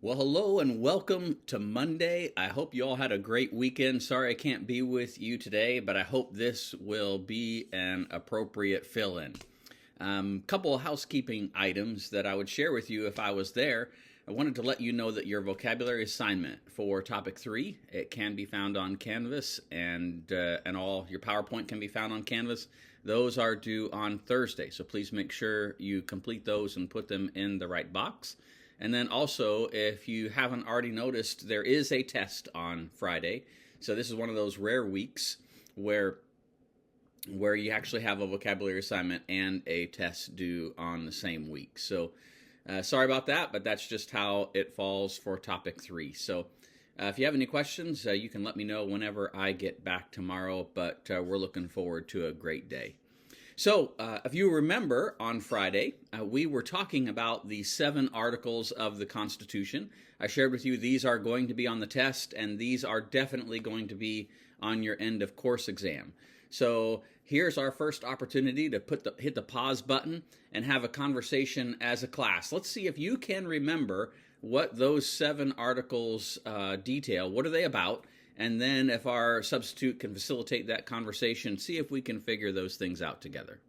Well, hello and welcome to Monday. I hope you all had a great weekend. Sorry I can't be with you today, but I hope this will be an appropriate fill in. Couple of housekeeping items that I would share with you if I was there. I wanted to let you know that your vocabulary assignment for topic 3, it can be found on Canvas, and all your PowerPoint can be found on Canvas. Those are due on Thursday, so please make sure you complete those and put them in the right box. And then also, if you haven't already noticed, there is a test on Friday. So this is one of those rare weeks where you actually have a vocabulary assignment and a test due on the same week. So sorry about that, but that's just how it falls for topic 3. So if you have any questions, you can let me know whenever I get back tomorrow, but we're looking forward to a great day. So, if you remember, on Friday, we were talking about the 7 articles of the Constitution. I shared with you these are going to be on the test, and these are definitely going to be on your end of course exam. So, here's our first opportunity to hit the pause button and have a conversation as a class. Let's see if you can remember what those 7 articles detail. What are they about? And then if our substitute can facilitate that conversation, see if we can figure those things out together.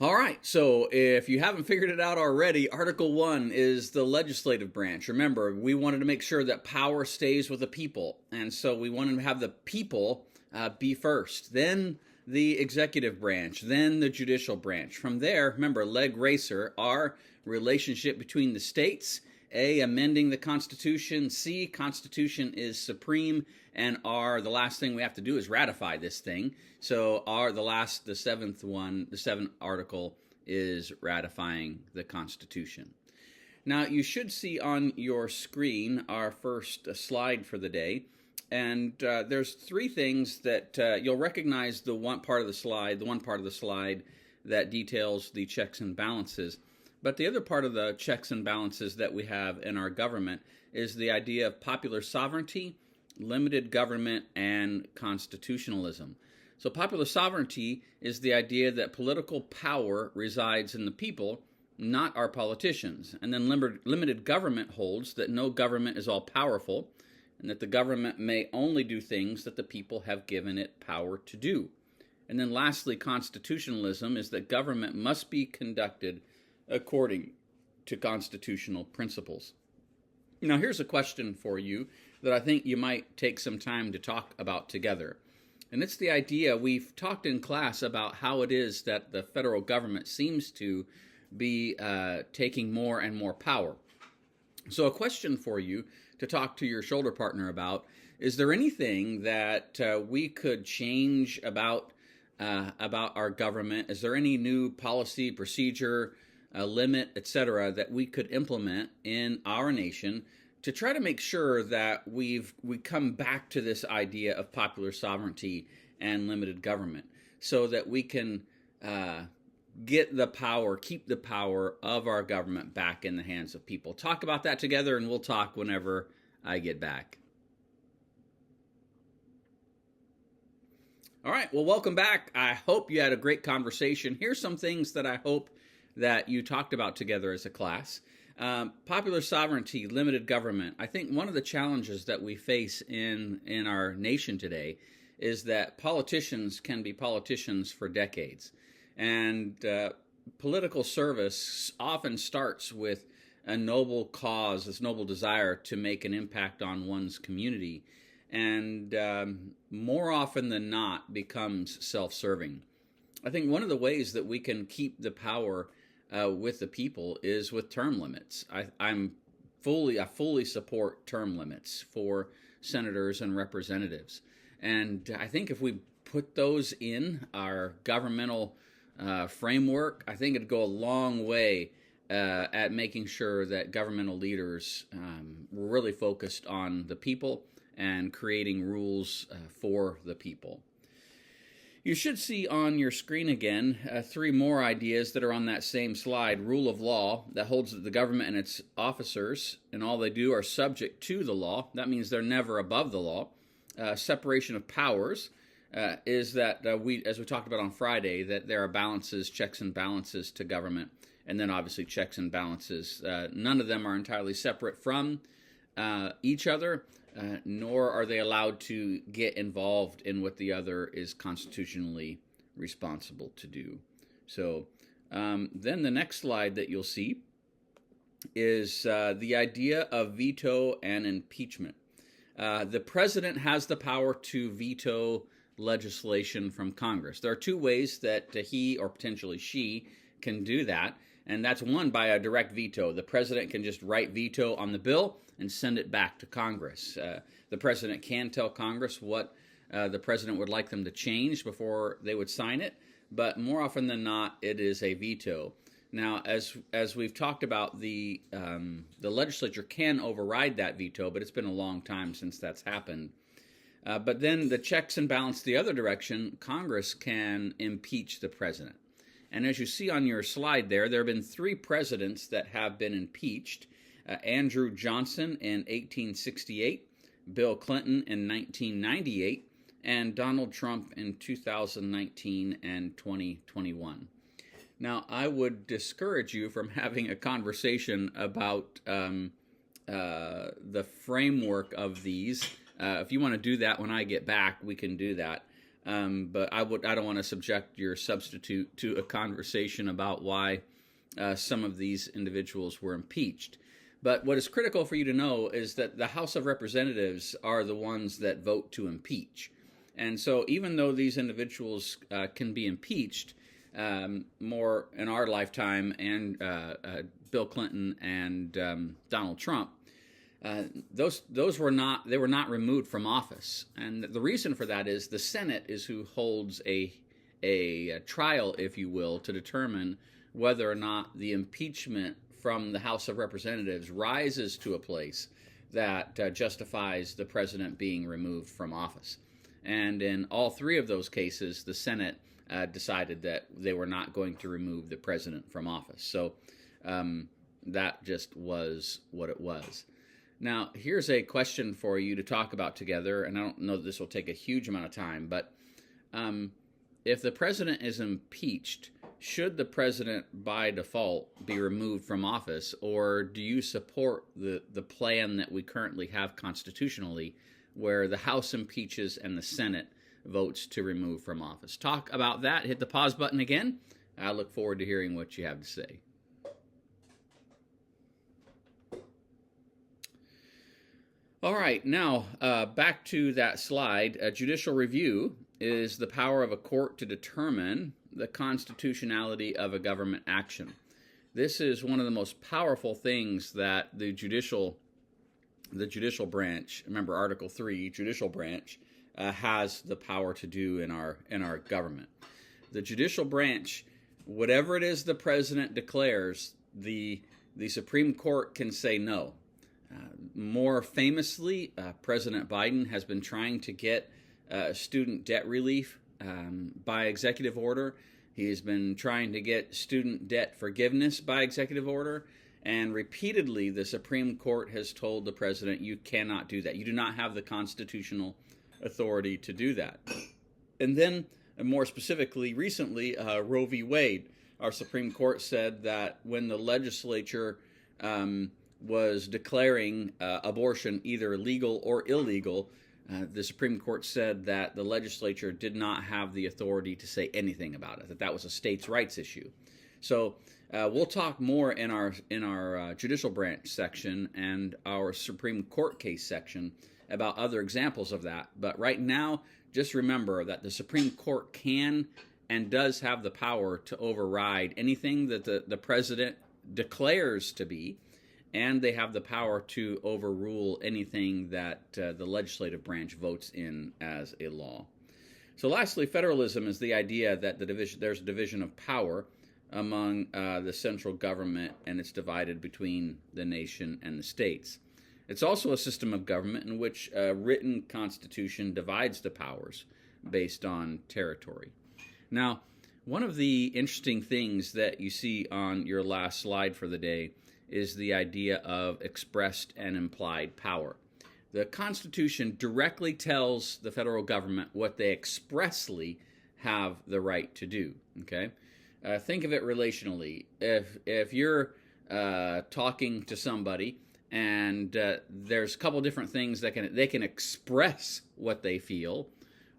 All right, so if you haven't figured it out already, Article 1 is the legislative branch. Remember, we wanted to make sure that power stays with the people, and so we wanted to have the people be first, then the executive branch, then the judicial branch. From there, remember, leg racer, R, relationship between the states, A, amending the Constitution, C, Constitution is supreme, and R, the last thing we have to do is ratify this thing. So R, the seventh article is ratifying the Constitution. Now, you should see on your screen our first slide for the day, and there's 3 things that you'll recognize. The one part of the slide that details the checks and balances. But the other part of the checks and balances that we have in our government is the idea of popular sovereignty, limited government, and constitutionalism. So popular sovereignty is the idea that political power resides in the people, not our politicians. And then limited government holds that no government is all-powerful, and that the government may only do things that the people have given it power to do. And then lastly, constitutionalism is that government must be conducted according to constitutional principles. Now, here's a question for you that I think you might take some time to talk about together. And it's the idea, we've talked in class about how it is that the federal government seems to be taking more and more power. So a question for you to talk to your shoulder partner about, is there anything that we could change about our government? Is there any new policy, procedure, a limit, etc., that we could implement in our nation to try to make sure that we come back to this idea of popular sovereignty and limited government, so that we can keep the power of our government back in the hands of people? Talk about that together, and we'll talk whenever I get back. All right, well, welcome back. I hope you had a great conversation. Here's some things that I hope that you talked about together as a class. Popular sovereignty, limited government. I think one of the challenges that we face in our nation today is that politicians can be politicians for decades. And political service often starts with a noble cause, this noble desire to make an impact on one's community, and more often than not becomes self-serving. I think one of the ways that we can keep the power with the people is with term limits. I fully support term limits for senators and representatives. And I think if we put those in our governmental framework, I think it'd go a long way at making sure that governmental leaders were really focused on the people and creating rules for the people. You should see on your screen again 3 more ideas that are on that same slide. Rule of law, that holds that the government and its officers and all they do are subject to the law. That means they're never above the law. Separation of powers, is that as we talked about on Friday, that there are balances, checks and balances to government, and then obviously checks and balances. None of them are entirely separate from each other, nor are they allowed to get involved in what the other is constitutionally responsible to do. So then the next slide that you'll see is the idea of veto and impeachment. The president has the power to veto legislation from Congress. There are two ways that he or potentially she can do that, and that's one, by a direct veto. The president can just write veto on the bill and send it back to Congress. The president can tell Congress what the president would like them to change before they would sign it, but more often than not, it is a veto. Now, as we've talked about, the legislature can override that veto, but it's been a long time since that's happened. But then the checks and balance the other direction, Congress can impeach the president. And as you see on your slide there have been 3 presidents that have been impeached. Andrew Johnson in 1868, Bill Clinton in 1998, and Donald Trump in 2019 and 2021. Now, I would discourage you from having a conversation about the framework of these. If you want to do that when I get back, we can do that. But I don't want to subject your substitute to a conversation about why some of these individuals were impeached. But what is critical for you to know is that the House of Representatives are the ones that vote to impeach. And so even though these individuals can be impeached more in our lifetime, and Bill Clinton and Donald Trump, those were not removed from office. And the reason for that is the Senate is who holds a trial, if you will, to determine whether or not the impeachment from the House of Representatives rises to a place that justifies the president being removed from office. And in all 3 of those cases, the Senate decided that they were not going to remove the president from office. So that just was what it was. Now, here's a question for you to talk about together, and I don't know that this will take a huge amount of time, but if the president is impeached, should the president by default be removed from office, or do you support the plan that we currently have constitutionally, where the House impeaches and the Senate votes to remove from office? Talk about that. Hit the pause button again. I look forward to hearing what you have to say. All right, now back to that slide. Judicial review is the power of a court to determine the constitutionality of a government action. This is one of the most powerful things that the judicial branch, remember Article 3, judicial branch, has the power to do in our government. The judicial branch, whatever it is the president declares, the Supreme Court can say no. More famously, President Biden has been trying to get student debt relief by executive order. He has been trying to get student debt forgiveness by executive order. And repeatedly, the Supreme Court has told the president, you cannot do that. You do not have the constitutional authority to do that. And then, more specifically, recently, Roe v. Wade, our Supreme Court said that when the legislature was declaring abortion either legal or illegal, the Supreme Court said that the legislature did not have the authority to say anything about it, that was a states' rights issue. So we'll talk more in our judicial branch section and our Supreme Court case section about other examples of that. But right now, just remember that the Supreme Court can and does have the power to override anything that the president declares to be, and they have the power to overrule anything that the legislative branch votes in as a law. So lastly, federalism is the idea that there's a division of power among the central government, and it's divided between the nation and the states. It's also a system of government in which a written constitution divides the powers based on territory. Now, one of the interesting things that you see on your last slide for the day is the idea of expressed and implied power. The Constitution directly tells the federal government what they expressly have the right to do. Okay, think of it relationally. If you're talking to somebody and there's a couple different things that they can express what they feel,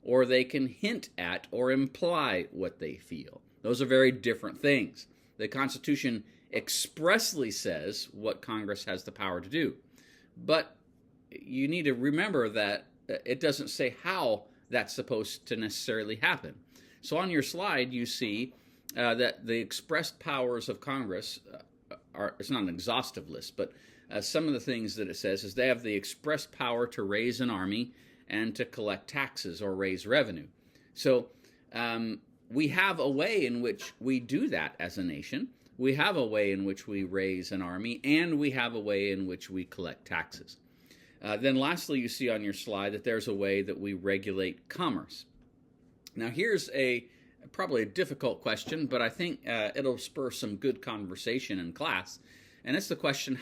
or they can hint at or imply what they feel. Those are very different things. The Constitution expressly says what Congress has the power to do, but you need to remember that it doesn't say how that's supposed to necessarily happen. So on your slide, you see that the expressed powers of Congress it's not an exhaustive list, but some of the things that it says is they have the expressed power to raise an army and to collect taxes or raise revenue. So we have a way in which we do that as a nation. We have a way in which we raise an army, and we have a way in which we collect taxes. Then lastly, you see on your slide that there's a way that we regulate commerce. Now here's probably a difficult question, but I think it'll spur some good conversation in class. And it's the question,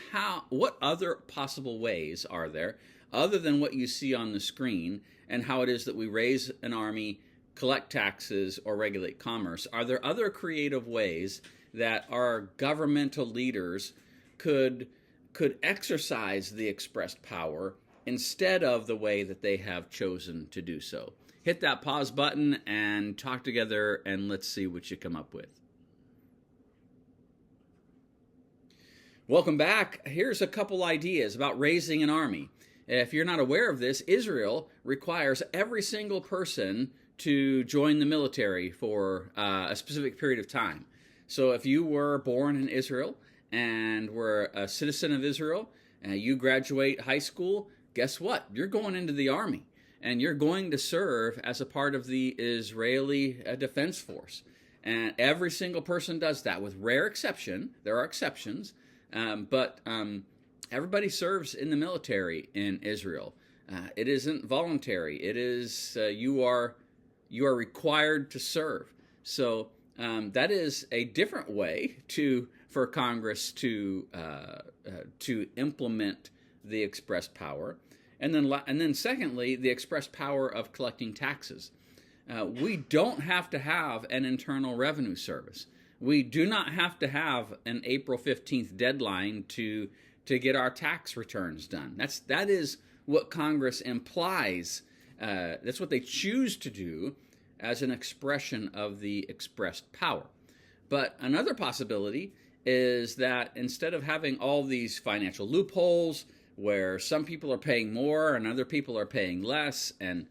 what other possible ways are there, other than what you see on the screen, and how it is that we raise an army, collect taxes, or regulate commerce? Are there other creative ways that our governmental leaders could exercise the expressed power instead of the way that they have chosen to do so? Hit that pause button and talk together, and let's see what you come up with. Welcome back. Here's a couple ideas about raising an army. If you're not aware of this, Israel requires every single person to join the military for a specific period of time. So if you were born in Israel and were a citizen of Israel, and you graduate high school, guess what? You're going into the army, and you're going to serve as a part of the Israeli Defense Force. And every single person does that, with rare exception. There are exceptions, but everybody serves in the military in Israel. It isn't voluntary. It is you are required to serve. So that is a different way for Congress to implement the expressed power. And then secondly, the expressed power of collecting taxes. We don't have to have an Internal Revenue Service. We do not have to have an April 15th deadline to get our tax returns done. That is what Congress implies. That's what they choose to do as an expression of the expressed power. But another possibility is that instead of having all these financial loopholes where some people are paying more and other people are paying less, and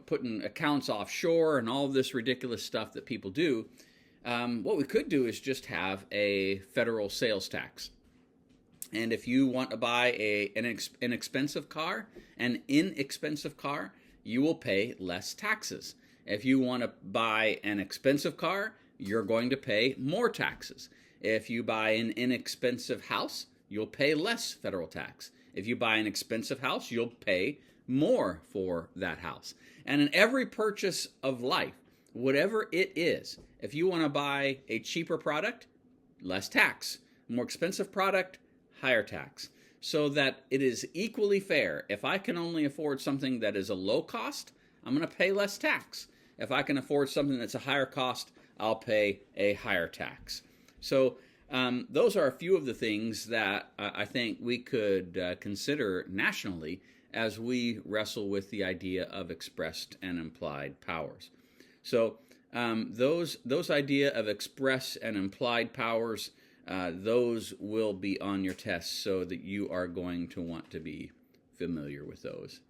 putting accounts offshore and all of this ridiculous stuff that people do, what we could do is just have a federal sales tax. And if you want to buy an inexpensive car, you will pay less taxes. If you want to buy an expensive car, you're going to pay more taxes. If you buy an inexpensive house, you'll pay less federal tax. If you buy an expensive house, you'll pay more for that house. And in every purchase of life, whatever it is, if you want to buy a cheaper product, less tax. More expensive product, higher tax. So that it is equally fair. If I can only afford something that is a low cost, I'm going to pay less tax. If I can afford something that's a higher cost, I'll pay a higher tax. So those are a few of the things that I think we could consider nationally as we wrestle with the idea of expressed and implied powers. So those idea of express and implied powers, those will be on your tests, so that you are going to want to be familiar with those.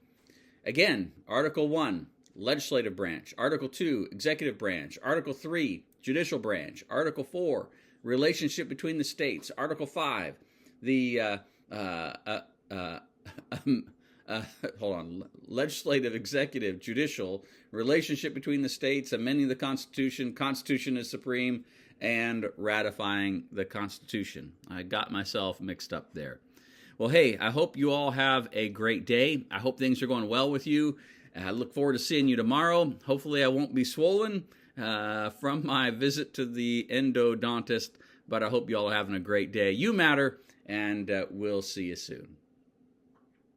Again, Article 1, Legislative Branch. Article 2, Executive Branch. Article 3, Judicial Branch. Article 4, Relationship between the states. Article 5, the legislative, executive, judicial, relationship between the states, amending the Constitution, Constitution is supreme, and ratifying the Constitution. I got myself mixed up there. Well, hey, I hope you all have a great day. I hope things are going well with you. I look forward to seeing you tomorrow. Hopefully I won't be swollen from my visit to the endodontist, but I hope you all are having a great day. You matter, and we'll see you soon.